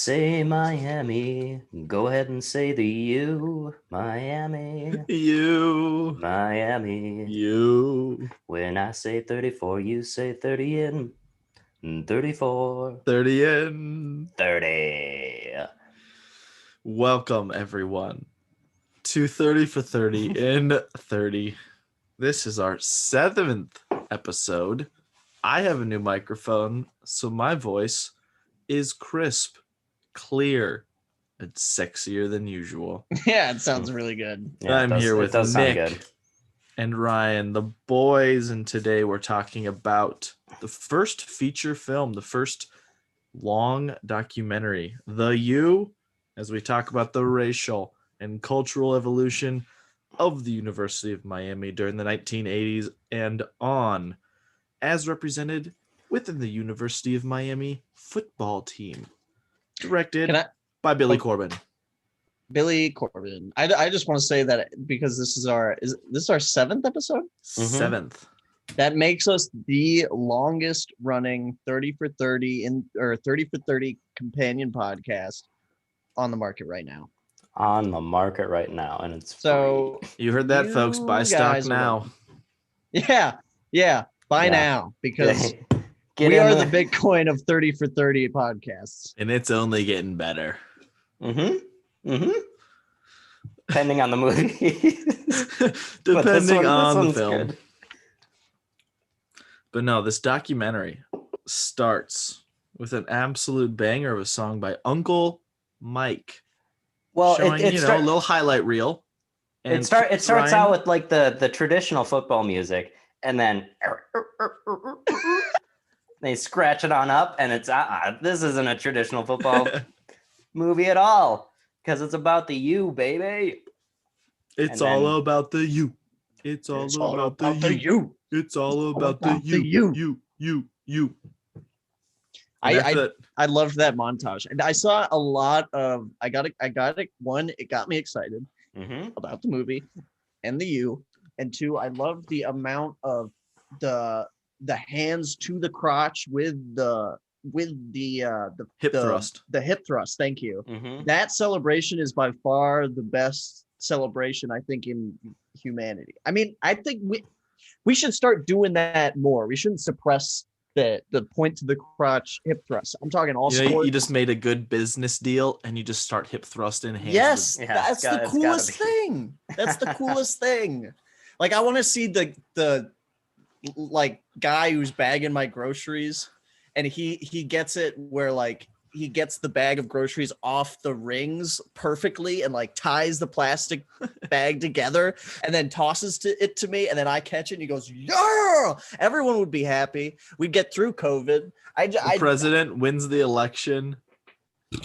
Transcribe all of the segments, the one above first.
say Miami, go ahead and say the U. Miami, Miami. You. When I say 34, you say 30 in. 34. 30 in. 30. Welcome, everyone, to 30 for 30 in 30. This is our 7th episode. I have a new microphone, so my voice is crisp, clear, and sexier than usual. Yeah, it sounds really good. Yeah, I'm here with sound Nick good. and Ryan, the boys, and today we're talking about the first feature film, the first long documentary, The U, as we talk about the racial and cultural evolution of the University of Miami during the 1980s and on, as represented within the University of Miami football team. Directed by Billy Corbin. Billy Corbin. I just want to say that because this is our 7th episode? 7th. That makes us the longest running 30 for 30 companion podcast on the market right now. On the market right now, and it's so free. You heard that, folks. Buy stock now. Yeah. Buy now, because we are the Bitcoin of 30 for 30 podcasts. And it's only getting better. Depending on the movie. Depending on the film. Good. But no, this documentary starts with an absolute banger of a song by Uncle Mike. Well, showing, a little highlight reel. And it starts out with like the traditional football music, and then they scratch it on up, and it's this isn't a traditional football movie at all, because it's about the U, baby. It's all about the U. It's all about the U. It's all about the U. You. I loved that montage, and I saw a lot of. I got it. One, it got me excited about the movie and the U, and two, I loved the amount of the hands to the crotch with the hip thrust. The hip thrust. Thank you. Mm-hmm. That celebration is by far the best celebration, I think, in humanity. I mean, I think we should start doing that more. We shouldn't suppress the point to the crotch hip thrust. I'm talking all sports. You just made a good business deal and you just start hip thrusting hands. Yes, that's the coolest thing. That's the coolest thing. Like, I want to see the like guy who's bagging my groceries, and he gets it where like he gets the bag of groceries off the rings perfectly and like ties the plastic bag together and then tosses it to me, and then I catch it and he goes, yeah! Everyone would be happy. We'd get through COVID. The president wins the election.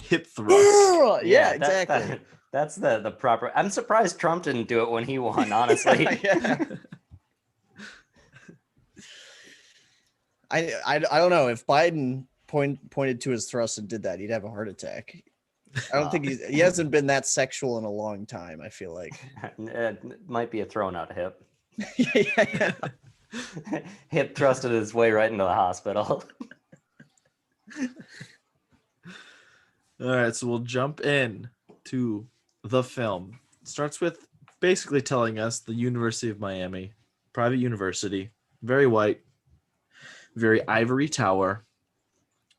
Hip thrust. Yeah, exactly. That's the proper. I'm surprised Trump didn't do it when he won, honestly. Yeah. I don't know if Biden pointed to his thrust and did that, he'd have a heart attack. I don't think he hasn't been that sexual in a long time, I feel like. It might be a thrown out hip. Yeah. Hip thrusted his way right into the hospital. All right, so we'll jump in to the film. It starts with basically telling us the University of Miami, private university, very white, very ivory tower,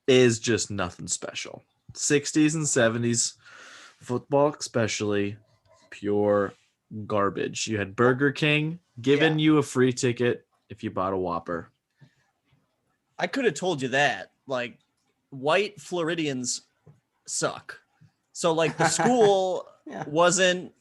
is just nothing special. 60s and 70s, football especially, pure garbage. You had Burger King giving you a free ticket if you bought a Whopper. I could have told you that. Like, white Floridians suck. So like the school wasn't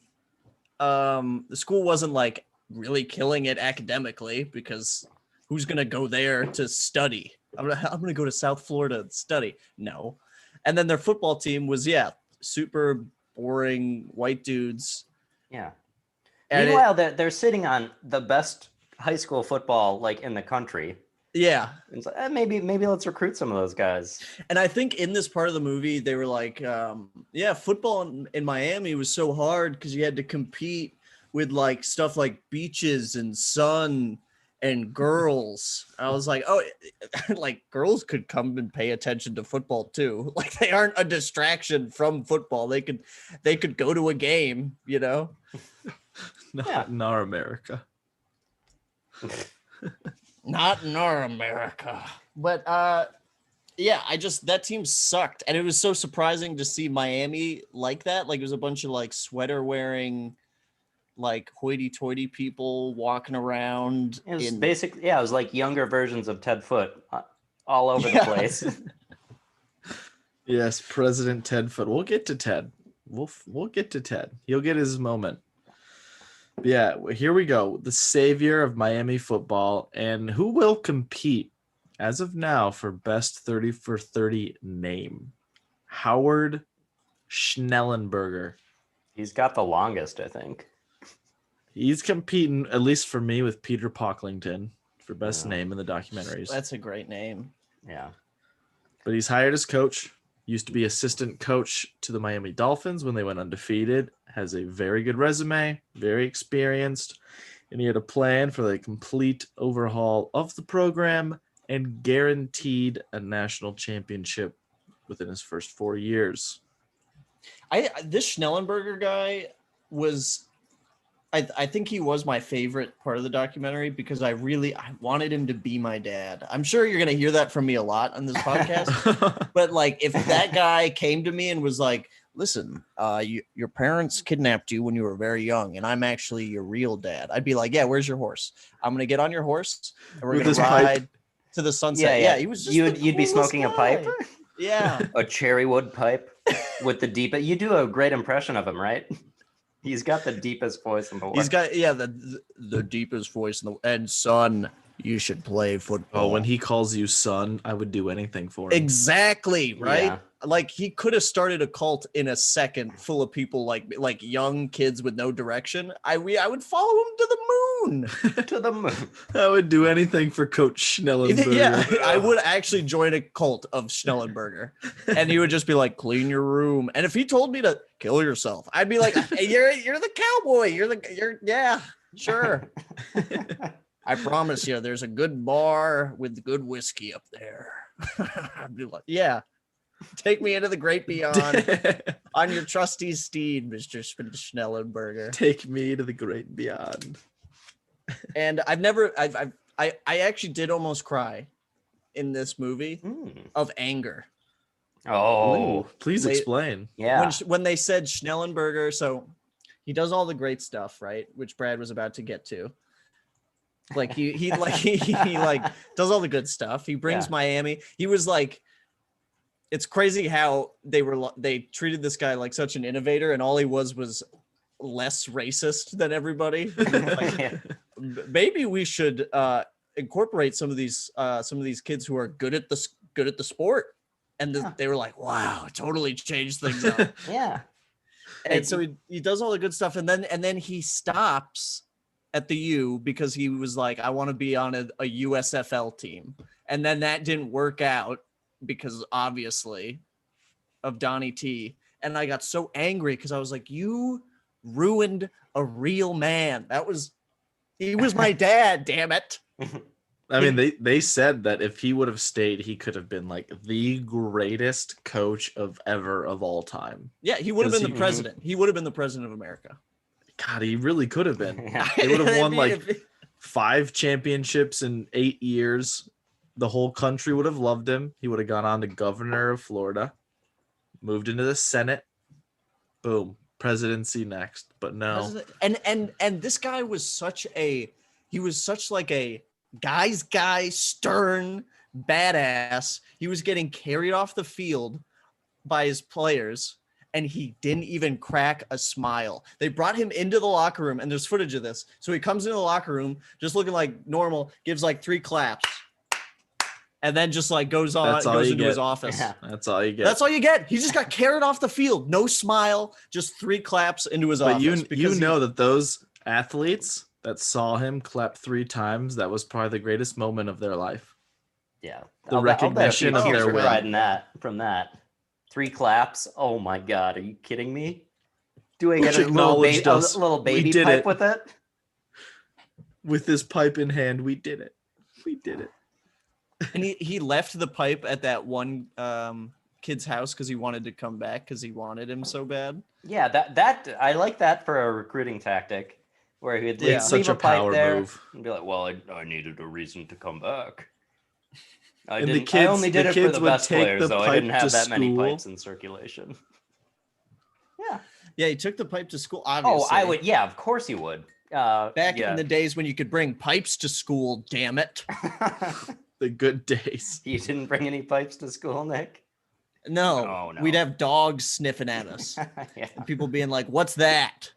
like really killing it academically, because who's gonna go there to study? I'm gonna go to South Florida and study. No. And then their football team was super boring white dudes. Yeah. And meanwhile, they're sitting on the best high school football like in the country. Yeah. It's like, maybe let's recruit some of those guys. And I think in this part of the movie, they were like, football in Miami was so hard because you had to compete with like stuff like beaches and sun and girls. I was like, oh, like girls could come and pay attention to football too. Like they aren't a distraction from football. They could go to a game, you know? Not in our America. Not in our America. But yeah, that team sucked. And it was so surprising to see Miami like that. Like it was a bunch of like sweater wearing, like hoity-toity people walking around. It was basically, it was like younger versions of Ted Foote all over the place. Yes, President Ted Foote. We'll get to Ted. We'll get to Ted. He'll get his moment. But yeah, here we go. The savior of Miami football, and who will compete as of now for best 30 for 30 name? Howard Schnellenberger. He's got the longest, I think. He's competing, at least for me, with Peter Pocklington for best name in the documentaries. That's a great name. Yeah. But he's hired as coach. Used to be assistant coach to the Miami Dolphins when they went undefeated. Has a very good resume, very experienced. And he had a plan for the complete overhaul of the program and guaranteed a national championship within his first 4 years. This Schnellenberger guy was... I think he was my favorite part of the documentary because I wanted him to be my dad. I'm sure you're going to hear that from me a lot on this podcast. But like, if that guy came to me and was like, listen, your parents kidnapped you when you were very young, and I'm actually your real dad, I'd be like, yeah, where's your horse? I'm going to get on your horse and we're going to ride to the sunset. Yeah. He was just you'd be smoking guy. A pipe. Yeah. A cherry wood pipe with the deep. You do a great impression of him, right? He's got the deepest voice in the world. He's got the deepest voice in the and son, you should play football. Oh, when he calls you son, I would do anything for him. Exactly, right? Yeah. Like he could have started a cult in a second full of people like young kids with no direction. I would follow him to the moon. To the moon. I would do anything for Coach Schnellenberger. Yeah, I would actually join a cult of Schnellenberger. And he would just be like, clean your room. And if he told me to kill yourself, I'd be like, hey, you're the cowboy. Yeah, sure. I promise you, there's a good bar with good whiskey up there. I'd be like, yeah. Take me into the great beyond on your trusty steed, Mr. Schnellenberger. Take me to the great beyond. And I actually did almost cry in this movie of anger. Oh, ooh, please explain. Yeah. When they said Schnellenberger, so he does all the great stuff, right? Which Brad was about to get to. Like he does all the good stuff. He brings Miami. He was like, it's crazy how they treated this guy like such an innovator, and all he was less racist than everybody. Like, maybe we should incorporate some of these kids who are good at the sport. And they were like, wow, it totally changed things up. Yeah. And so he does all the good stuff, and then he stops at the U because he was like, I want to be on a USFL team. And then that didn't work out because obviously of Donnie T. And I got so angry because I was like, you ruined a real man. He was my dad, damn it. I mean, they said that if he would have stayed, he could have been like the greatest coach of all time. Yeah, he would have been the president. He would have been the president of America. God, he really could have been. They would have won like 5 championships in 8 years. The whole country would have loved him. He would have gone on to governor of Florida, moved into the Senate. Boom, presidency next. But no. And this guy was such a guy's guy, stern, badass. He was getting carried off the field by his players, and he didn't even crack a smile. They brought him into the locker room, and there's footage of this. So he comes into the locker room just looking like normal, gives like 3 claps, and then just like goes into his office. Yeah. That's all you get. That's all you get. He just got carried off the field. No smile, just 3 claps into his office. But you know that those athletes that saw him clap 3 times, that was probably the greatest moment of their life. Yeah. The recognition of their win. From that. 3 claps. Oh my God. Are you kidding me? Do I get a little baby pipe with it? with his pipe in hand. We did it. We did it. And he left the pipe at that one kid's house because he wanted to come back because he wanted him so bad. Yeah, that I like that for a recruiting tactic, where he'd Yeah. leave Such a a pipe power there move. and be like, "Well, I needed a reason to come back. I And the didn't. I kids- only did the it for kids the would best take players, the though. I pipe didn't have to that many school. pipes in circulation." Yeah. Yeah, he took the pipe to school. Oh, Obviously. I would. Yeah, of course you would. Back yeah. in the days when you could bring pipes to school. Damn it. The good days. You didn't bring any pipes to school, Nick? No, Oh, no. we'd have dogs sniffing at us. Yeah. And people being like, "What's that?"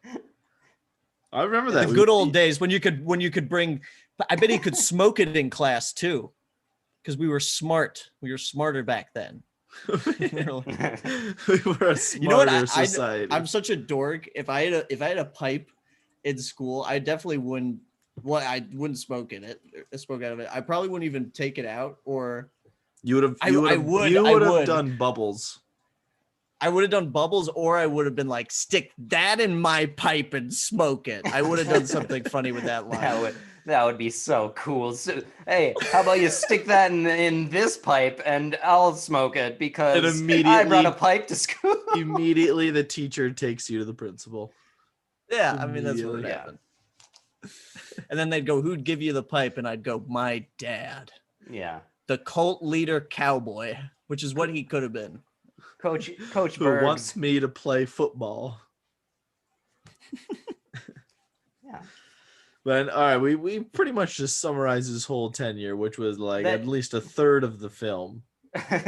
I remember that. The good old days when you could bring. I bet he could smoke it in class too, because we were smart. We were smarter back then. we were a smarter You know what? society. I'm such a dork. If I had a pipe in school, I definitely wouldn't. Well, I wouldn't smoke in it. Smoke out of it. I probably wouldn't even take it out, or you would have. I You would have would. done bubbles. I would have done bubbles, or I would have been like, stick that in my pipe and smoke it. I would have done something funny with that line. That would be so cool. So, hey, how about you stick that in this pipe and I'll smoke it because I brought a pipe to school. Immediately, the teacher takes you to the principal. Yeah, I mean, that's what would Yeah. happen. And then they'd go, "Who'd give you the pipe?" And I'd go, "My dad." Yeah. The cult leader cowboy, which is what he could have been. Coach Who Bergs. wants me to play football? Yeah. But all right, we pretty much just summarized his whole tenure, which was like at least a third of the film.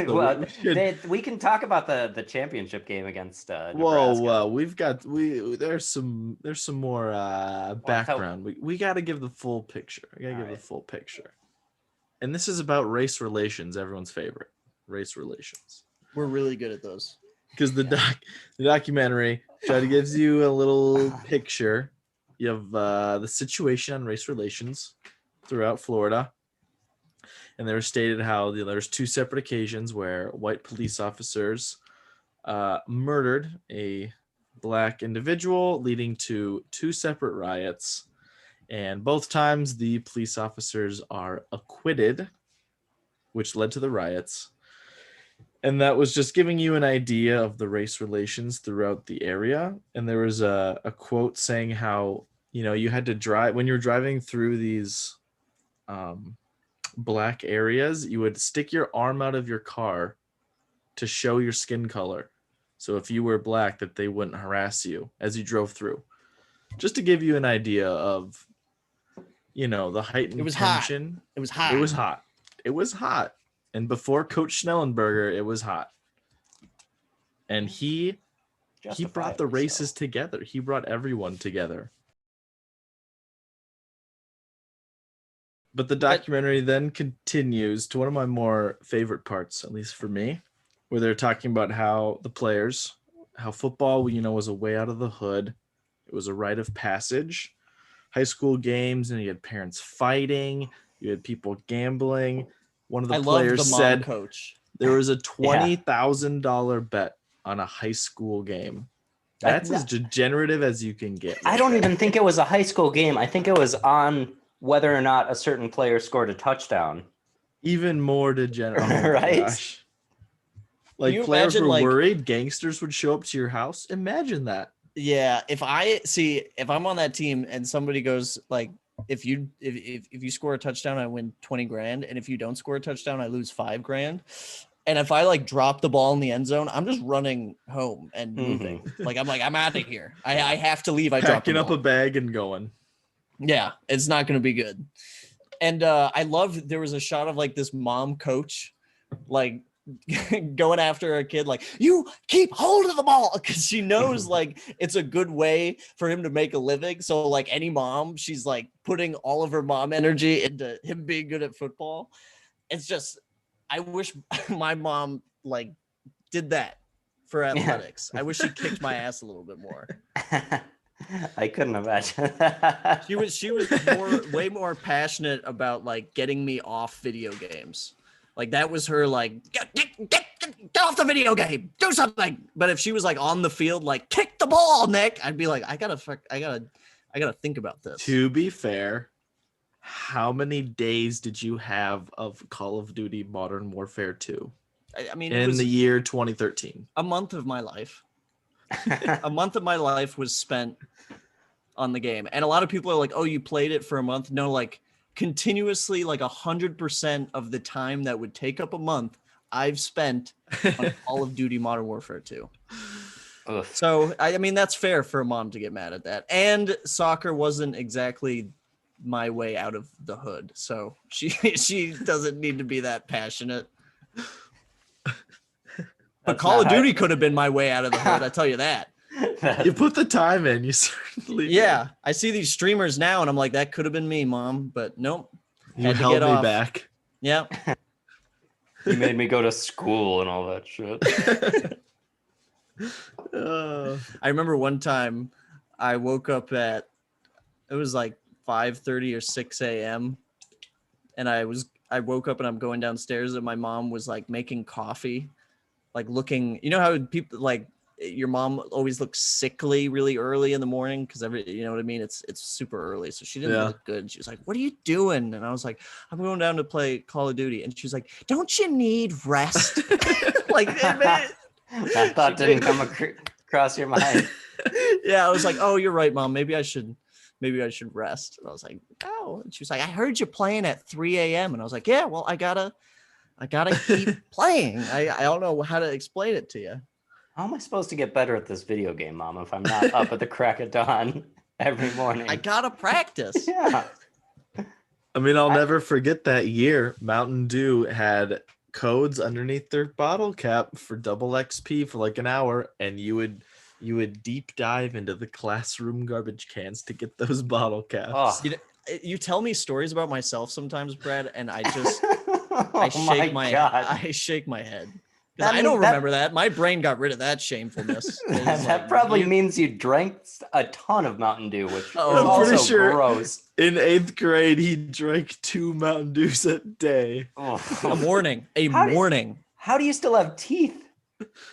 Well, we we can talk about the championship game against Nebraska. Whoa, we've got there's some more background. We got to give the full picture. We got to give the full picture. And this is about race relations, everyone's favorite. Race relations. We're really good at those. Because the documentary gives you a little picture. You have the situation on race relations throughout Florida. And they were stated how there's two separate occasions where white police officers murdered a black individual, leading to two separate riots. And both times the police officers are acquitted, which led to the riots. And that was just giving you an idea of the race relations throughout the area. And there was a quote saying how, you had to drive when you're driving through these black areas, you would stick your arm out of your car to show your skin color. So if you were black, that they wouldn't harass you as you drove through. Just to give you an idea of, the heightened tension. It was hot. It was hot. It was hot. And before Coach Schnellenberger, it was hot. And he brought the races together. He brought everyone together. But the documentary then continues to one of my more favorite parts, at least for me, where they're talking about how the players, how football, was a way out of the hood. It was a rite of passage. High school games, and you had parents fighting. You had people gambling. One of the players said coach. There was a $20,000 bet on a high school game. That's as degenerative as you can get. I don't even think it was a high school game. I think it was on whether or not a certain player scored a touchdown. Even more degenerate. Oh right? Gosh. Like players were worried gangsters would show up to your house. Imagine that. Yeah. If I'm on that team and somebody goes like, if you score a touchdown, I win 20 grand. And if you don't score a touchdown, I lose 5 grand. And if I drop the ball in the end zone, I'm just running home and moving. I'm out of here. I have to leave. I dropped the ball. Packing up a bag and going. Yeah, it's not going to be good. And I love there was a shot of this mom coach going after a kid you keep hold of the ball because she knows it's a good way for him to make a living. So any mom, she's putting all of her mom energy into him being good at football. It's just I wish my mom did that for athletics. I wish she kicked my ass a little bit more. I couldn't imagine. She was way more passionate about getting me off video games. That was her get off the video game, do something. But if she was on the field, kick the ball, Nick, I'd be I gotta think about this. To be fair, How many days did you have of Call of Duty Modern Warfare 2 I mean, in the year 2013? a month of my life. A month of my life was spent on the game. And a lot of people are like, oh, you played it for a month. No, like continuously, like 100% of the time that would take up a month, I've spent on Call of Duty Modern Warfare 2. So, I mean, that's fair for a mom to get mad at that. And soccer wasn't exactly my way out of the hood. So she doesn't need to be that passionate. But Call of Duty could have been my way out of the hood, I tell you that. You put the time in, you certainly did. Yeah, I see these streamers now, and I'm like, that could have been me, Mom. But nope. You held me back. Yeah. You made me go to school and all that shit. I remember one time I woke up it was like 5:30 or 6 a.m. And I woke up and I'm going downstairs and my mom was like making coffee, like looking, you know how people like your mom always looks sickly really early in the morning because you know what I mean? It's super early. So she didn't look good. She was like, what are you doing? And I was like, I'm going down to play Call of Duty. And she was like, don't you need rest? Like, that thought didn't come across your mind. Yeah, I was like, oh, you're right, Mom. Maybe I should rest. And I was like, oh. And she was like, I heard you playing at 3 a.m. And I was like, yeah, well, I gotta keep playing. I don't know how to explain it to you. How am I supposed to get better at this video game, Mom, if I'm not up at the crack of dawn every morning? I gotta practice. Yeah. I mean, I'll never forget that year. Mountain Dew had codes underneath their bottle cap for double XP for like an hour, and you would deep dive into the classroom garbage cans to get those bottle caps. Oh. You tell me stories about myself sometimes, Brad, and I just I shake my head. I don't remember that. My brain got rid of that shamefulness. That probably means you drank a ton of Mountain Dew, which is I'm also pretty sure gross. In 8th grade, he drank 2 Mountain Dews a day. A morning. How do you still have teeth?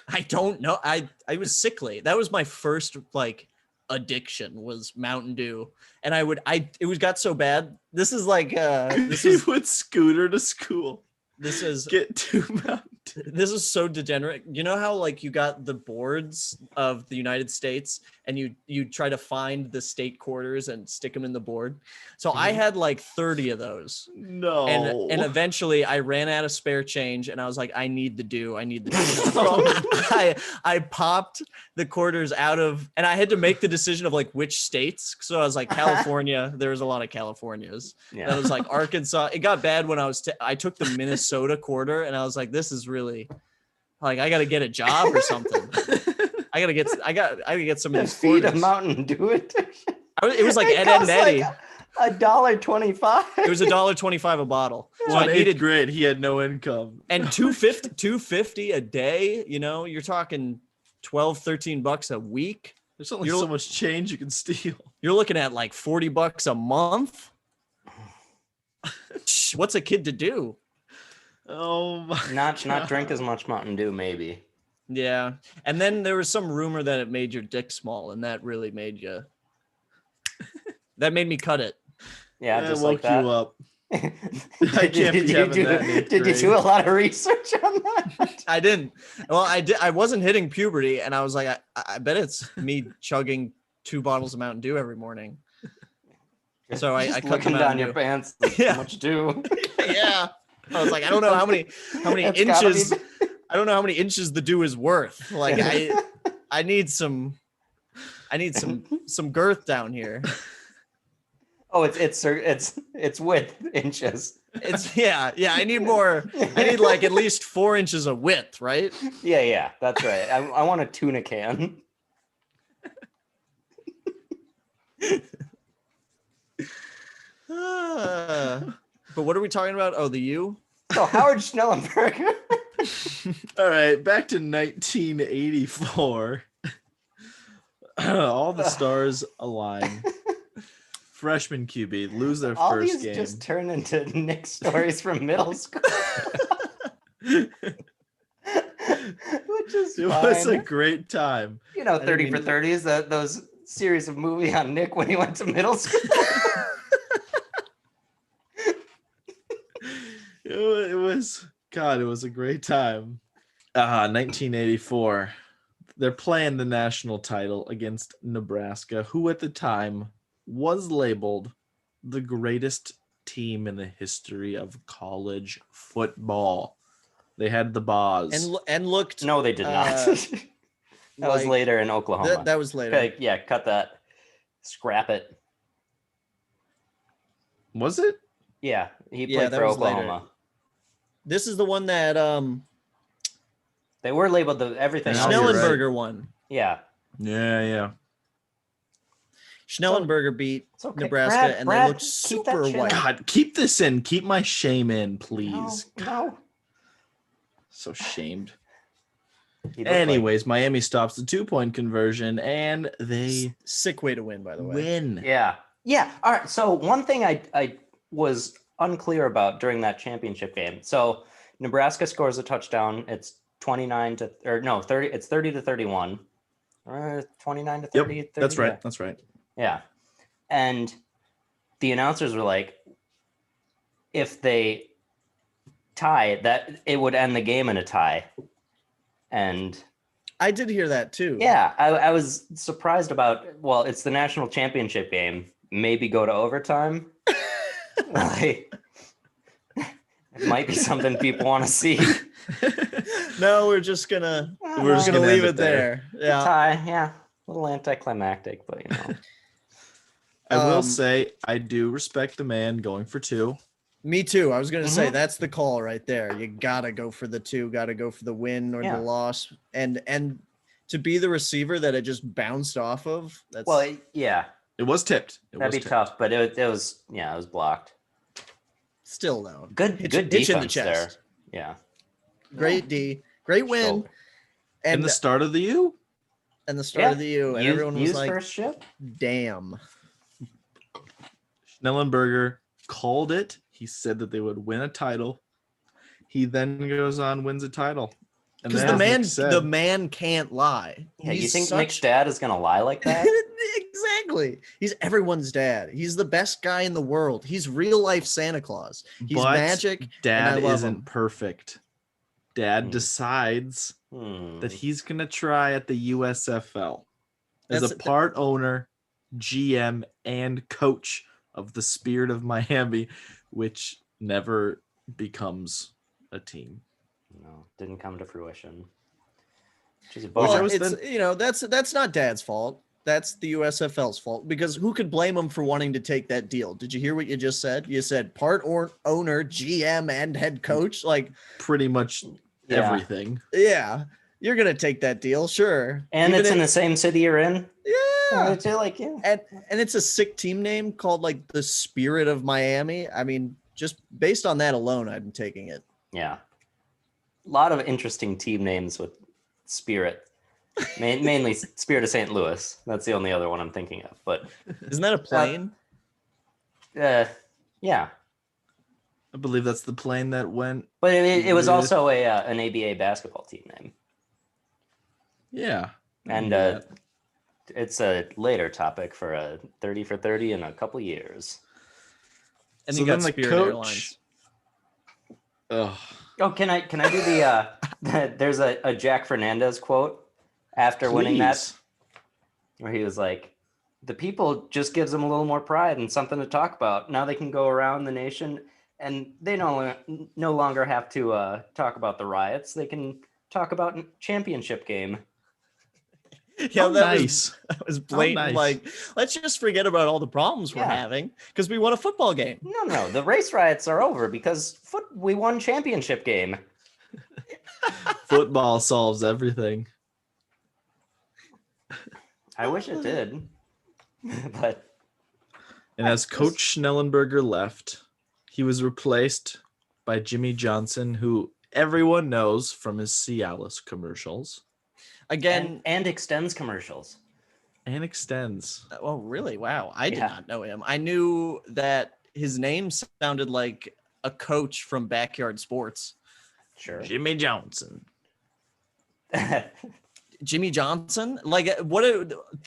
I don't know. I was sickly. That was my first like addiction was Mountain Dew. And it got so bad. This is like He would scooter to school. This is Get 2 Mountain Dew. This is so degenerate. You know how like you got the boards of the United States and you try to find the state quarters and stick them in the board. So I had like 30 of those. No. And eventually I ran out of spare change and I was like, I need the Dew. I popped the quarters out of, and I had to make the decision of like which states. So I was like, California, there was a lot of Californias. Yeah. I was like Arkansas. It got bad when I took the Minnesota quarter and I was like, this is really like, I got to get a job or something. I gotta get some of these feed quarters. a Mountain Dew edition. It was like Ed and Eddie. Like $1.25. It was $1.25 a bottle. So I needed grade. He had no income. And $2.50 a day. You know, you're talking $12-13 a week. There's only so much change you can steal. You're looking at like $40 a month. What's a kid to do? Oh my! Not drink as much Mountain Dew, maybe. Yeah, and then there was some rumor that it made your dick small, and that really made you. That made me cut it. Yeah, just woke like that. you up. Did you do a lot of research on that? I didn't. Well, I did. I wasn't hitting puberty, and I was like, I bet it's me chugging 2 bottles of Mountain Dew every morning. So I cut them down your pants. Yeah. How much Dew? Yeah. I was like, I don't know how many inches. I don't know how many inches the Dew is worth. Like I need some girth down here. Oh, it's width inches. I need more. I need like at least 4 inches of width, right? Yeah, that's right. I want a tuna can. But what are we talking about? Oh, the U? So Howard Schnellenberger. All right, back to 1984. All the stars align. Freshman QB lose their All first these game. Just turn into Nick stories from middle school. Which is it fine. was a great time. You know, 30 for 30s, those series of movie on Nick when he went to middle school. was a great time. 1984. They're playing the national title against Nebraska, who at the time was labeled the greatest team in the history of college football. They had the Boz. And looked. No, they did not. That was later in Oklahoma. That was later. Okay, yeah, cut that. Scrap it. Was it? Yeah, he played for Oklahoma. Later. This is the one that they were labeled everything. The Schnellenberger one. Yeah. Yeah. Schnellenberger beat Nebraska, and they looked super white. God, keep this in. Keep my shame in, please. No. So shamed. Anyways, Miami stops the 2-point conversion, and they sick way to win, by the way. Win. Yeah. All right. So one thing I was unclear about during that championship game. So Nebraska scores a touchdown. It's 30. It's 30 to 31. 29 to 30. Yep, 30, that's right. yeah. That's right. Yeah. And the announcers were like, if they tie, that it would end the game in a tie. And I did hear that too. Yeah, I was surprised about, it's the national championship game. Maybe go to overtime. Like, it might be something people want to see. No, we're just gonna leave it there. Yeah. Tie, yeah. A little anticlimactic, but I will say I do respect the man going for 2. Me too. I was gonna say that's the call right there. You gotta go for the 2, gotta go for the win or the loss. And to be the receiver that it just bounced off of, that's it was tipped. That'd be tough, but it was blocked. Still though. Good defense in the chest. There. Yeah. Great D. Great win. And the start of the U. And the start of the U. And everyone was like, first ship? Damn. Schnellenberger called it. He said that they would win a title. He then goes on, wins a title. Because the man can't lie. Yeah, you think Nick's dad is gonna lie like that? Exactly. He's everyone's dad. He's the best guy in the world. He's real life Santa Claus. He's magic. Dad isn't perfect. Dad decides that he's gonna try at the USFL as a part owner, GM, and coach of the Spirit of Miami, which never becomes a team. No, didn't come to fruition. That's not Dad's fault. That's the USFL's fault, because who could blame him for wanting to take that deal? Did you hear what you just said? You said part owner, GM, and head coach. Like pretty much everything. Yeah, you're gonna take that deal, sure. And it's in the same city you're in. Yeah, and it's a sick team name called like the Spirit of Miami. I mean, just based on that alone, I'm taking it. Yeah, a lot of interesting team names with Spirit. Mainly Spirit of St. Louis. That's the only other one I'm thinking of. But isn't that a plane? Yeah. I believe that's the plane that went. But it was also an ABA basketball team name. Yeah. And it's a later topic for a 30 for 30 in a couple years. And so you got Spirit Airlines. Oh, can I do the there's a Jack Fernandez quote after winning that, where he was like, the people just gives them a little more pride and something to talk about. Now they can go around the nation and they no longer have to talk about the riots. They can talk about championship game. Yeah, that was blatant. Nice. Like, let's just forget about all the problems we're having because we won a football game. No, the race riots are over because we won championship game. Football solves everything. I wish it did, but. And as Coach Schnellenberger left, he was replaced by Jimmy Johnson, who everyone knows from his Cialis commercials. Again, and Extends commercials. And Extends. Oh, really? Wow. I did not know him. I knew that his name sounded like a coach from Backyard Sports. Sure. Jimmy Johnson. Jimmy Johnson? Like,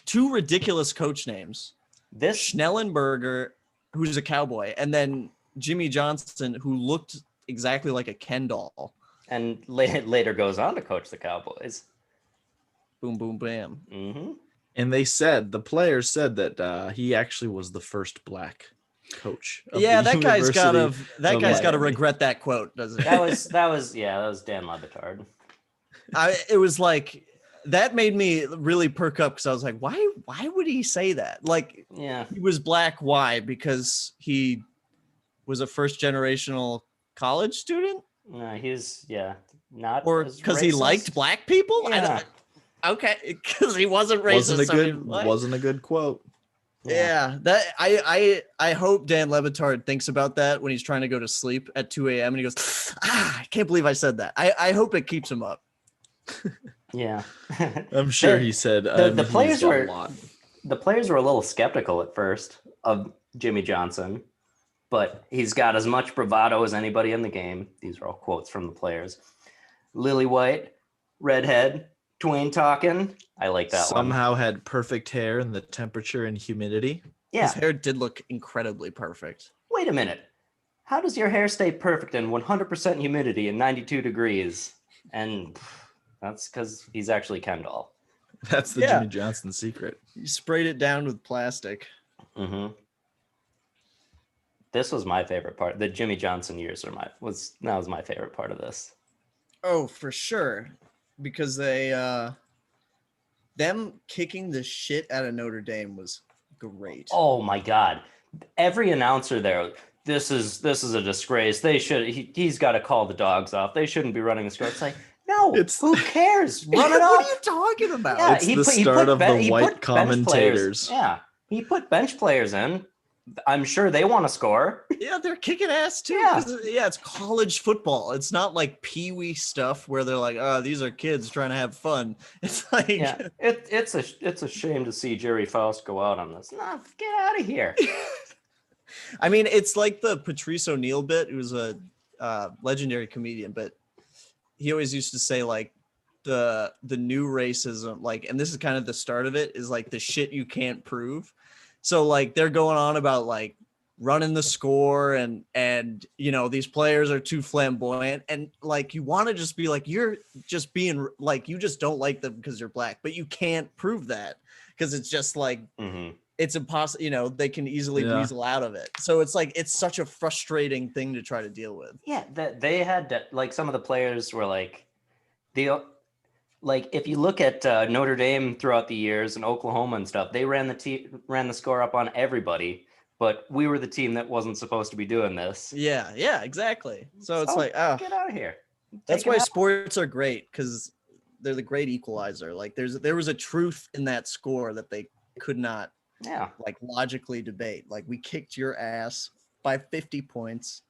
two ridiculous coach names. This Schnellenberger, who's a cowboy, and then Jimmy Johnson, who looked exactly like a Ken doll. And later goes on to coach the Cowboys. Boom, boom, bam. Mm-hmm. And the players said that he actually was the first black coach. Yeah, that guy's gotta Miami. regret that quote, doesn't he? That was Dan Le Batard. It was like that made me really perk up because I was like, why would he say that? Like, Yeah, he was black. Why? Because he was a first generational college student, no, he's not, or because he liked black people. Yeah. Okay, because he wasn't racist. Wasn't a good quote. Yeah, that I hope Dan Le Batard thinks about that when he's trying to go to sleep at 2 a.m. and he goes, I can't believe I said that. I hope it keeps him up. Yeah, I'm sure he said the players were a little skeptical at first of Jimmy Johnson, but he's got as much bravado as anybody in the game. These are all quotes from the players. Lily White, redhead, Twain talking. I like that one. Somehow had perfect hair in the temperature and humidity. Yeah. His hair did look incredibly perfect. Wait a minute. How does your hair stay perfect in 100% humidity and 92 degrees? And that's because he's actually Ken doll. That's the Jimmy Johnson secret. He sprayed it down with plastic. Mm-hmm. This was my favorite part. The Jimmy Johnson years was my favorite part of this. Oh, for sure. Because them kicking the shit out of Notre Dame was great. Oh my God. Every announcer there, this is a disgrace. He's got to call the dogs off. They shouldn't be running the score. It's like, no, who cares? Run it What off. are you talking about? Yeah, it's the start of the white commentators. Yeah, he put bench players in. I'm sure they want to score. Yeah, they're kicking ass too. Yeah. It's college football. It's not like pee-wee stuff where they're like, oh, these are kids trying to have fun. It's like, it's a shame to see Jerry Faust go out on this. Nah, get out of here. I mean, it's like the Patrice O'Neill bit. It was a legendary comedian, but he always used to say like the new racism, like, and this is kind of the start of it, is like the shit you can't prove. So like they're going on about like running the score and you know, these players are too flamboyant, and like you want to just be like, you're just being like, you just don't like them because you're black, but you can't prove that because it's just like it's impossible. You know, they can easily weasel out of it. So it's like it's such a frustrating thing to try to deal with. Yeah, that they had like some of the players were like if you look at Notre Dame throughout the years and Oklahoma and stuff, they ran the score up on everybody, but we were the team that wasn't supposed to be doing this. Yeah, exactly. So it's like, oh, get out of here. That's why sports are great, because they're the great equalizer. Like there was a truth in that score that they could not like logically debate. Like, we kicked your ass by 50 points.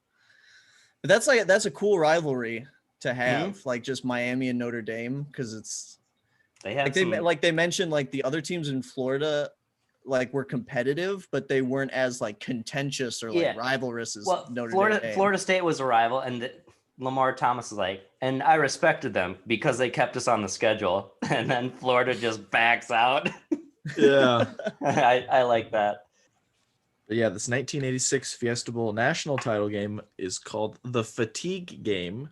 But that's a cool rivalry to have, like just Miami and Notre Dame, because it's they mentioned like the other teams in Florida like were competitive, but they weren't as like contentious or like rivalrous as Notre Dame. Florida State was a rival, and Lamar Thomas is like, and I respected them because they kept us on the schedule, and then Florida just backs out. Yeah. I like that. But yeah, this 1986 Fiesta Bowl national title game is called the Fatigue Game,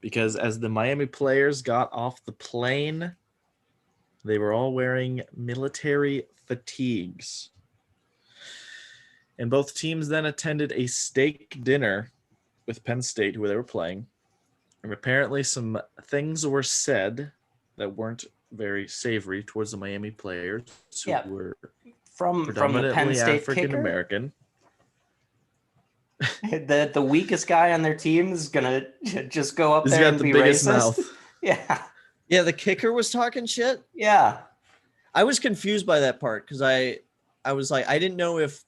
because as the Miami players got off the plane, they were all wearing military fatigues. And both teams then attended a steak dinner with Penn State, who they were playing. And apparently some things were said that weren't very savory towards the Miami players, who were from the Penn State African American. The weakest guy on their team is gonna just go up there and be biggest racist. Mouth. Yeah, the kicker was talking shit. Yeah, I was confused by that part because I was like, I didn't know if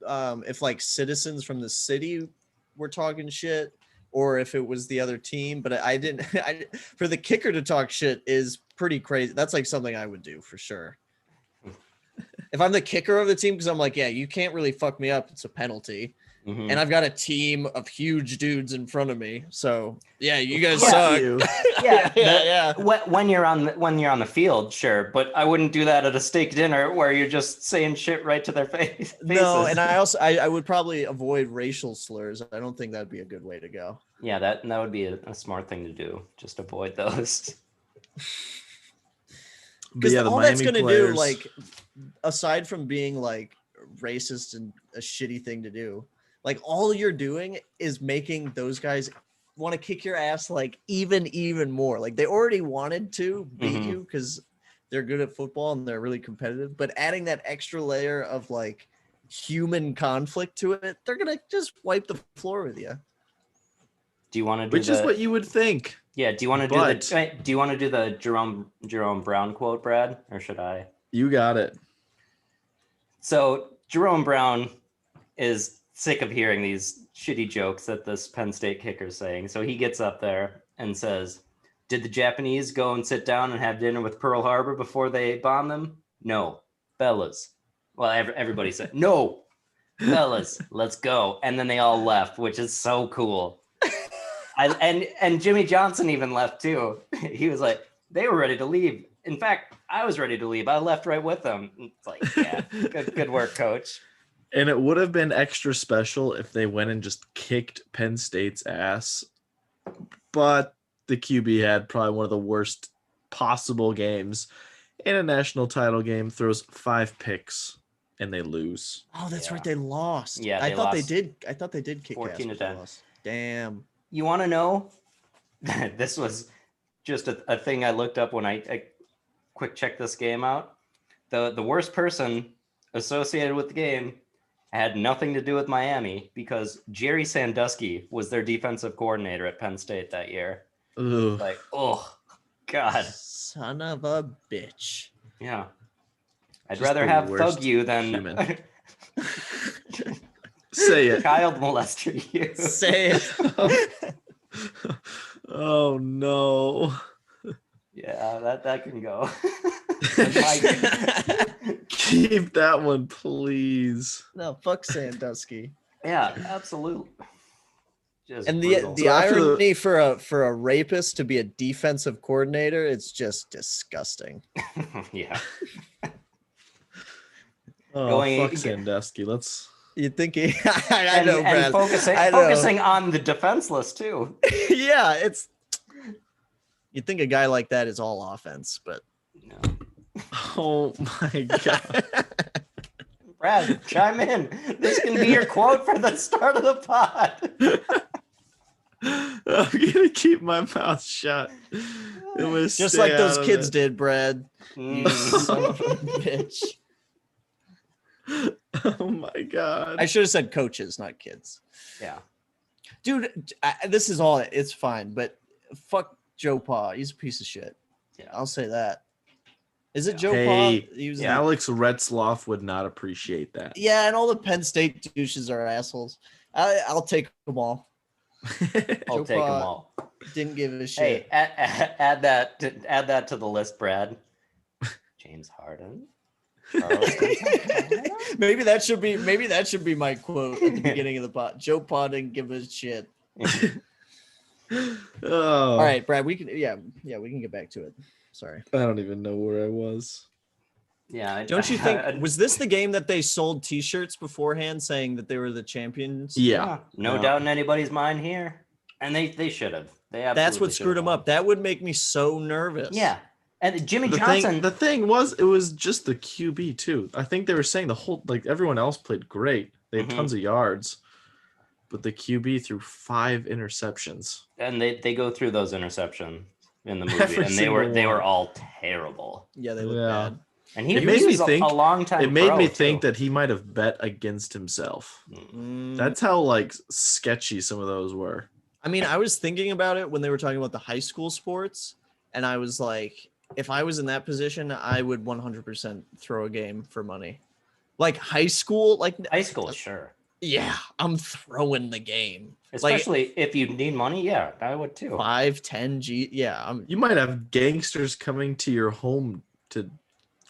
if like citizens from the city were talking shit or if it was the other team, but I didn't. For the kicker to talk shit is pretty crazy. That's like something I would do for sure. if I'm the kicker of the team, because I'm like, yeah, you can't really fuck me up. It's a penalty. Mhm. And I've got a team of huge dudes in front of me. So yeah, you guys Yeah. suck. You. Yeah. When you're on the field, sure, but I wouldn't do that at a steak dinner where you're just saying shit right to their faces. No, and I would probably avoid racial slurs. I don't think that'd be a good way to go. Yeah, that would be a smart thing to do. Just avoid those. Because the all that's Miami gonna do, players- like, aside from being like racist and a shitty thing to do, like all you're doing is making those guys want to kick your ass like even more. Like they already wanted to beat you because they're good at football and they're really competitive, but adding that extra layer of like human conflict to it, they're gonna just wipe the floor with you. Do you want to do Which is what you would think. Yeah, do you want to do the Jerome Brown quote, Brad, or should I? You got it. So Jerome Brown is sick of hearing these shitty jokes that this Penn State kicker's saying. So he gets up there and says, "Did the Japanese go and sit down and have dinner with Pearl Harbor before they bombed them? No, fellas." Well, everybody said, "No, fellas, let's go." And then they all left, which is so cool. And Jimmy Johnson even left too. He was like, they were ready to leave. In fact, I was ready to leave. I left right with them. It's like, yeah, good work, coach. And it would have been extra special if they went and just kicked Penn State's ass. But the QB had probably one of the worst possible games in a national title game, throws 5 picks, and they lose. Oh, that's right. They lost. Yeah, I thought they lost did. I thought they did kick 14 to ass, but they 10. lost. Damn. You want to know? This was just a thing I looked up when I quick checked this game out. The worst person associated with the game had nothing to do with Miami because Jerry Sandusky was their defensive coordinator at Penn State that year. Ugh. Like, oh, God. Son of a bitch. Yeah. I'd Just rather the have worst thug you than human. Say it. child molester you. Say it. Oh no. Yeah, that can go. Keep that one, please. No, fuck Sandusky. Yeah, absolutely. Just And brutal. the So after irony for a rapist to be a defensive coordinator, it's just disgusting. Yeah. Oh, Going- fuck Sandusky. Let's. You'd think he I know, and Brad. focusing I know. focusing on the defenseless too. Yeah, it's you'd think a guy like that is all offense, but No. Oh my god. Brad, chime in. This can be your quote for the start of the pod. I'm gonna keep my mouth shut. just like those kids did, Brad. You Mm. son of a bitch. Oh my god. I should have said coaches, not kids. Yeah. Dude, this is all it's fine, but fuck Joe Pa. He's a piece of shit. Yeah. I'll say that. Is it Yeah. Joe Hey, Pa? He was Alex Retzloff would not appreciate that. yeah, and all the Penn State douches are assholes. I'll take them all. I'll Joe take them Pa all. Didn't give a shit. Hey, add that to the list, Brad. James Harden. Charleston. Maybe that should be my quote at the beginning of the pod. Joe Pa didn't give a shit. Oh, All right, Brad, we can we can get back to it. Sorry. I don't even know where I was. Yeah. Don't you think was this the game that they sold t-shirts beforehand saying that they were the champions? Yeah. No doubt in anybody's mind here. And they should have. They absolutely That's what should screwed have them up. That would make me so nervous. Yeah. And Jimmy Johnson. The thing was, it was just the QB too. I think they were saying the whole everyone else played great. They had tons of yards, but the QB threw 5 interceptions. And they go through those interceptions in the movie, Every and single they were one. all terrible. Yeah, they look Yeah. bad. And he It made me was think- a long time. It made pro, me think too. that he might have bet against himself. Mm. That's how sketchy some of those were. I mean, I was thinking about it when they were talking about the high school sports, and I was like, if I was in that position, I would 100% throw a game for money. Like high school, high school, sure. yeah, I'm throwing the game. Especially if you need money, yeah, I would too. 5, 10 G. Yeah, You might have gangsters coming to your home to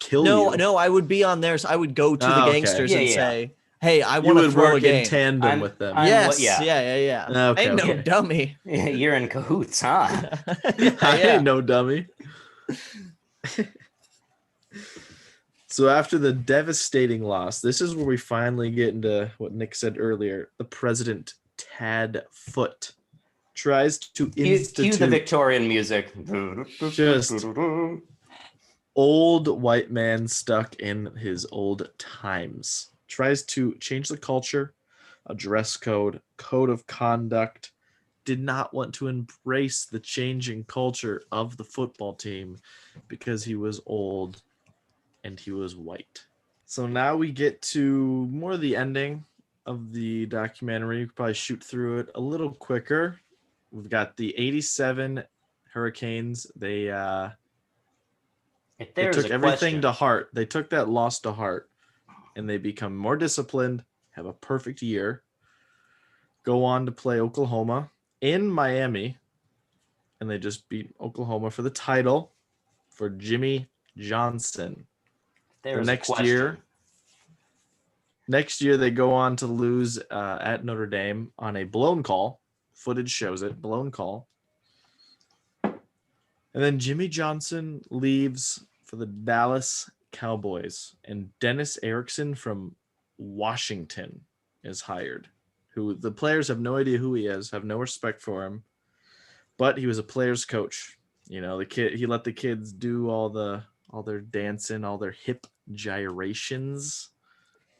kill No, you. no, I would be on theirs. I would go to the Okay. gangsters Yeah, and yeah. say, "Hey, I You want to would throw a work game." in tandem I'm- with them. I'm- Yes, yeah. yeah. Okay, Ain't no okay. dummy. You're in cahoots, huh? I ain't no dummy. So after the devastating loss, this is where we finally get into what Nick said earlier. The president, Tad Foote, tries to Cue institute the Victorian music. Just- old white man stuck in his old times. Tries to change the culture, a dress code, code of conduct. Did not want to embrace the changing culture of the football team because he was old and he was white. So now we get to more of the ending of the documentary. We could probably shoot through it a little quicker. We've got the 87 Hurricanes. They took everything to heart. They took that loss to heart, and they become more disciplined, have a perfect year, go on to play Oklahoma in Miami, and they just beat Oklahoma for the title for Jimmy Johnson. Next year they go on to lose at Notre Dame on a blown call. Footage shows it, blown call. And then Jimmy Johnson leaves for the Dallas Cowboys, and Dennis Erickson from Washington is hired, who the players have no idea who he is, have no respect for him, but he was a player's coach. You know, he let the kids do all their dancing, all their hip gyrations,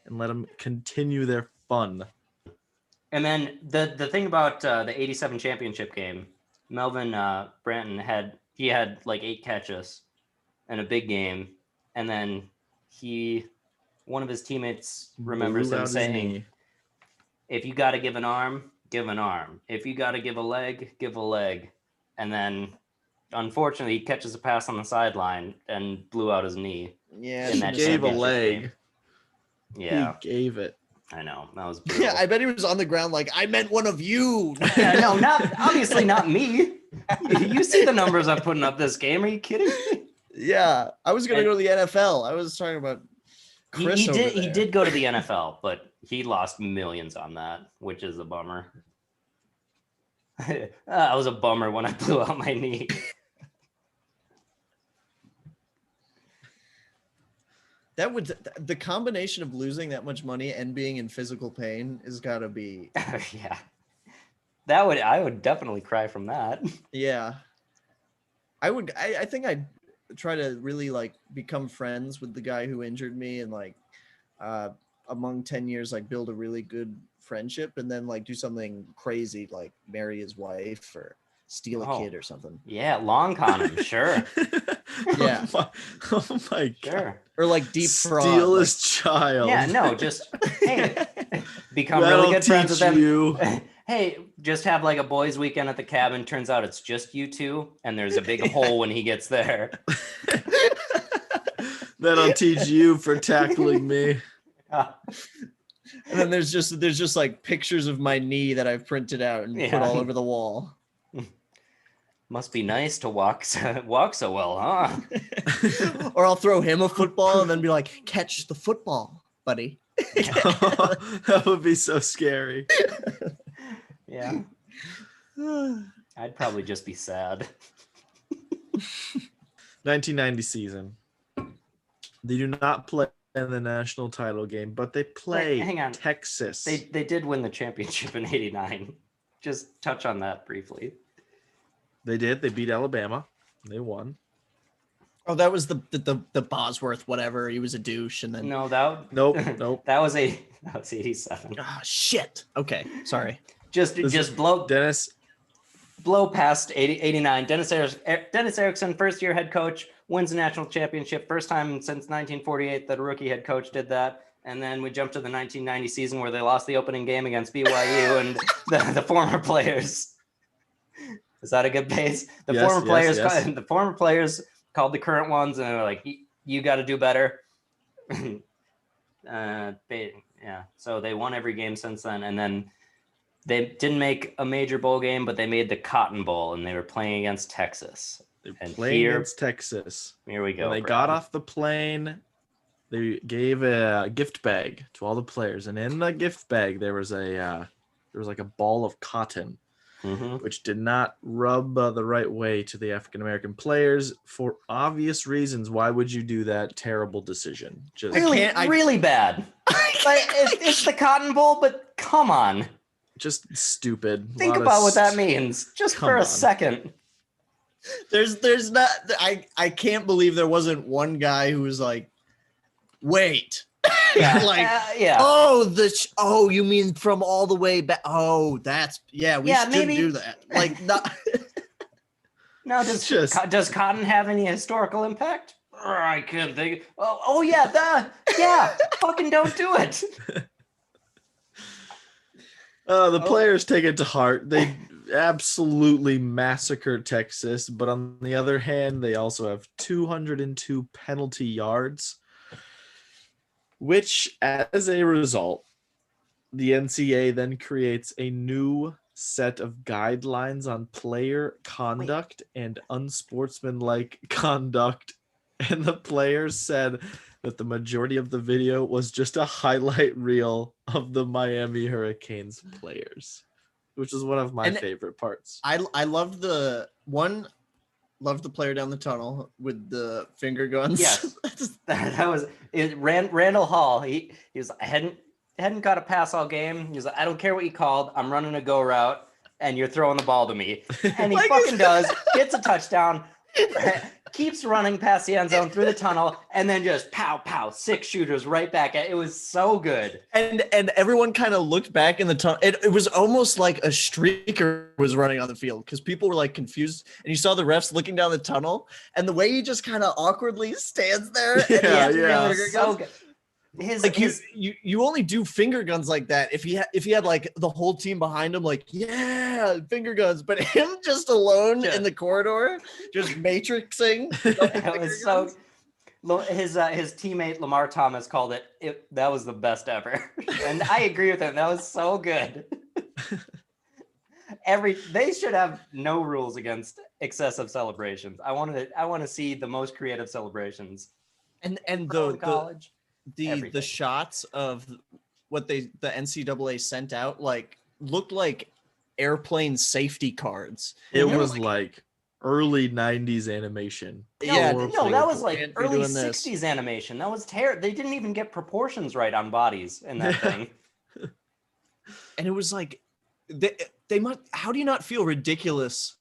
and let them continue their fun. And then the thing about the 87 championship game, Melvin Branton had like 8 catches in a big game, and then one of his teammates remembers him saying, if you got to give an arm, give an arm. If you got to give a leg, give a leg. And then unfortunately he catches a pass on the sideline and blew out his knee. Yeah, He gave a leg. Game. Yeah, he gave it. I know, that was brutal. Yeah, I bet he was on the ground like, I meant one of you. Yeah, no, obviously not me. You see the numbers I'm putting up this game. Are you kidding me? Yeah, I was gonna go to the NFL. I was talking about Chris. He did go to the NFL, but he lost millions on that, which is a bummer. That was a bummer when I blew out my knee. The combination of losing that much money and being in physical pain has got to be. Yeah, I would definitely cry from that. Yeah, I think I'd try to really like become friends with the guy who injured me, and like among 10 years like build a really good friendship, and then like do something crazy like marry his wife or steal a kid or something. Yeah, long con him, sure. Yeah. Oh my Sure. God. Or like deep fraud. Steal like, his child. Yeah, no, just hey, become That'll really good friends with teach them. you. Hey, just have like a boys' weekend at the cabin. Turns out it's just you two, and there's a big hole when he gets there. That'll teach you for tackling me. And then there's just like pictures of my knee that I've printed out and put all over the wall. Must be nice to walk so well, huh? Or I'll throw him a football and then be like, catch the football, buddy. That would be so scary. Yeah. I'd probably just be sad. 1990 season. They do not play in the national title game, but they play hang on. Texas. They did win the championship in '89. Just touch on that briefly. They did. They beat Alabama. They won. Oh, that was the Bosworth whatever. He was a douche, and then Nope. that was 87. Ah, shit. Okay, sorry. Just blow Dennis. Blow past 89. Dennis Erickson, first year head coach, wins the national championship. First time since 1948 that a rookie head coach did that. And then we jump to the 1990 season where they lost the opening game against BYU and the former players. Is that a good base? The former players called the current ones and they're like, you got to do better. So they won every game since then. And then they didn't make a major bowl game, but they made the Cotton Bowl and they were playing against Texas. They're And playing here- against Texas. Here we go. When they got off the plane, they gave a gift bag to all the players, and in the gift bag there was like a ball of cotton, which did not rub the right way to the African American players for obvious reasons. Why would you do that terrible decision? Just Really bad. Like, it's the Cotton Bowl, but come on. just stupid. Think about what that means, just for a second. There's not. I can't believe there wasn't one guy who was like, wait. Yeah. Like, yeah. Oh, you mean from all the way back? Oh, that's we shouldn't maybe do that. Like, not. Now, does cotton have any historical impact? I can't think. Oh yeah, fucking don't do it. The players take it to heart. They absolutely massacred Texas, but on the other hand, they also have 202 penalty yards, which, as a result, the NCAA then creates a new set of guidelines on player conduct and unsportsmanlike conduct. And the players said that the majority of the video was just a highlight reel of the Miami Hurricanes players, which is one of my favorite parts. I loved the player down the tunnel with the finger guns. Yes, that was it. Randall Hall. He was hadn't got a pass all game. He was like, I don't care what you called. I'm running a go route, and you're throwing the ball to me. And he fucking does. Gets a touchdown. Keeps running past the end zone through the tunnel, and then just pow pow, 6 shooters right back at it. Was so good. And everyone kind of looked back in the tunnel. It was almost like a streaker was running on the field because people were like confused, and you saw the refs looking down the tunnel, and the way he just kind of awkwardly stands there. Yeah, so good. You only do finger guns like that if he had like the whole team behind him, like finger guns, but him just alone in the corridor, just matrixing. It was so. His teammate Lamar Thomas called it. That was the best ever, and I agree with him. That was so good. They should have no rules against excessive celebrations. I want to see the most creative celebrations. And college. The shots of what the NCAA sent out looked like airplane safety cards. It was like early 90s animation. That was like early 60s animation. That was terrible. They didn't even get proportions right on bodies in that thing. And it was like they must. How do you not feel ridiculous?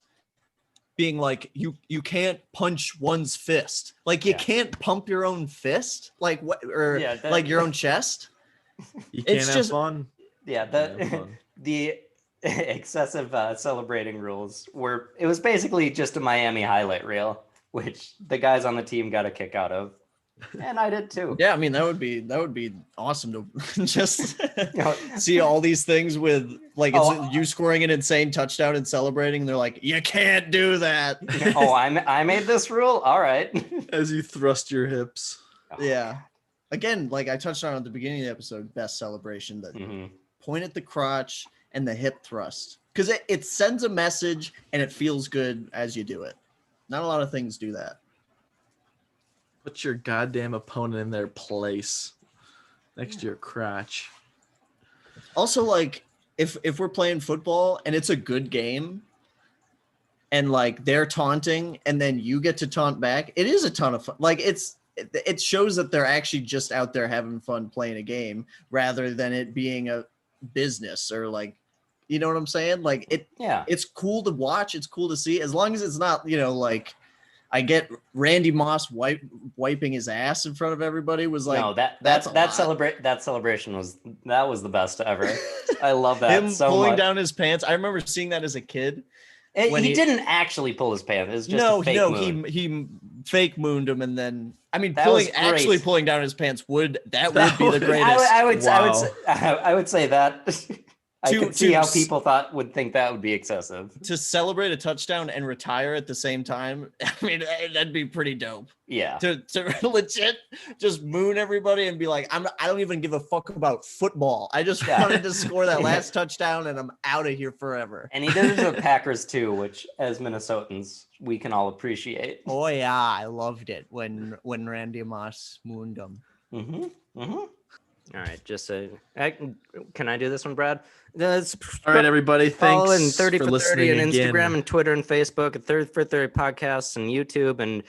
Being like, you can't punch one's fist. Like, you can't pump your own fist. Like, what? Or like your own chest. You can't have fun. Yeah, the excessive celebrating rules it was basically just a Miami highlight reel, which the guys on the team got a kick out of. And I did too. Yeah, I mean, that would be awesome to just see all these things with you scoring an insane touchdown and celebrating. And they're like, you can't do that. I made this rule. All right. As you thrust your hips. Yeah. Again, like I touched on at the beginning of the episode, best celebration, that point at the crotch and the hip thrust, because it sends a message and it feels good as you do it. Not a lot of things do that. Put your goddamn opponent in their place next to your crotch. Also, like, if we're playing football and it's a good game and like they're taunting and then you get to taunt back, it is a ton of fun. Like, it shows that they're actually just out there having fun playing a game rather than it being a business or like, you know what I'm saying? Like, it's cool to watch. It's cool to see, as long as it's not, like, I get Randy Moss wiping his ass in front of everybody was like, no, that celebration was the best ever. I love that. Him so pulling much. down his pants. I remember seeing that as a kid. He didn't actually pull his pants. It was just moon. He fake mooned him, and then pulling down his pants would be the greatest. I would say that. I To- could see how to- people would think that would be excessive. To celebrate a touchdown and retire at the same time, I mean, that'd be pretty dope. Yeah. To legit just moon everybody and be like, I don't even give a fuck about football. I just wanted to score that last touchdown and I'm out of here forever. And he did it to the Packers too, which as Minnesotans we can all appreciate. Oh yeah, I loved it when Randy Moss mooned him. All right, can I do this one, Brad? All right, everybody. Follow Thanks in 30 for for 30 listening on again. Instagram and Twitter and Facebook, and 30 for 30 podcasts and YouTube, and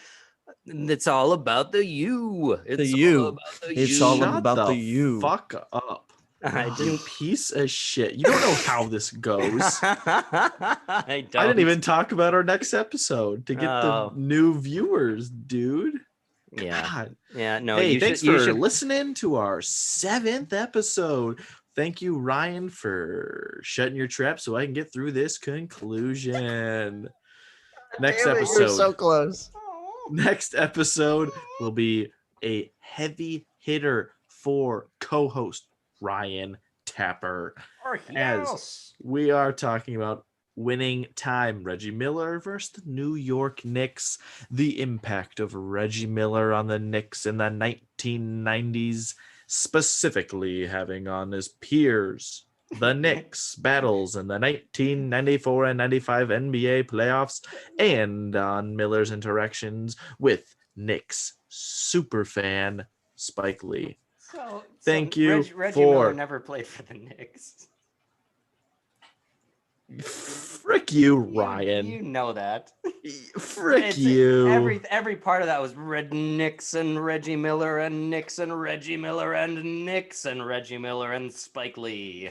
it's all about the you. It's you. all about the It's you. all Shut about the you. Fuck up. I You didn't. piece of shit. You don't know how this goes. I don't. I didn't even talk about our next episode to get Oh. the new viewers, dude. Yeah. God. Yeah. No. Hey, you thanks should, for listening to our 7th episode. Thank you, Ryan, for shutting your trap so I can get through this conclusion. Next Damn it, episode. you're so close. Next episode will be a heavy hitter for co-host Ryan Tapper, as we are talking about winning time. Reggie Miller versus the New York Knicks. The impact of Reggie Miller on the Knicks in the 1990s, specifically having on his peers. The Knicks battles in the 1994 and 95 NBA playoffs, and on Miller's interactions with Knicks superfan Spike Lee. Thank you Reggie for- Miller never played for the Knicks. Frick you, Ryan. You know that. Frick you. Every part of that was Knicks and Reggie Miller and Knicks and Reggie Miller and Knicks and Reggie Miller and Spike Lee.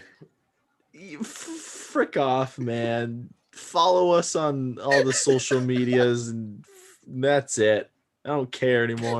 Frick off, man. Follow us on all the social medias, and that's it. I don't care anymore.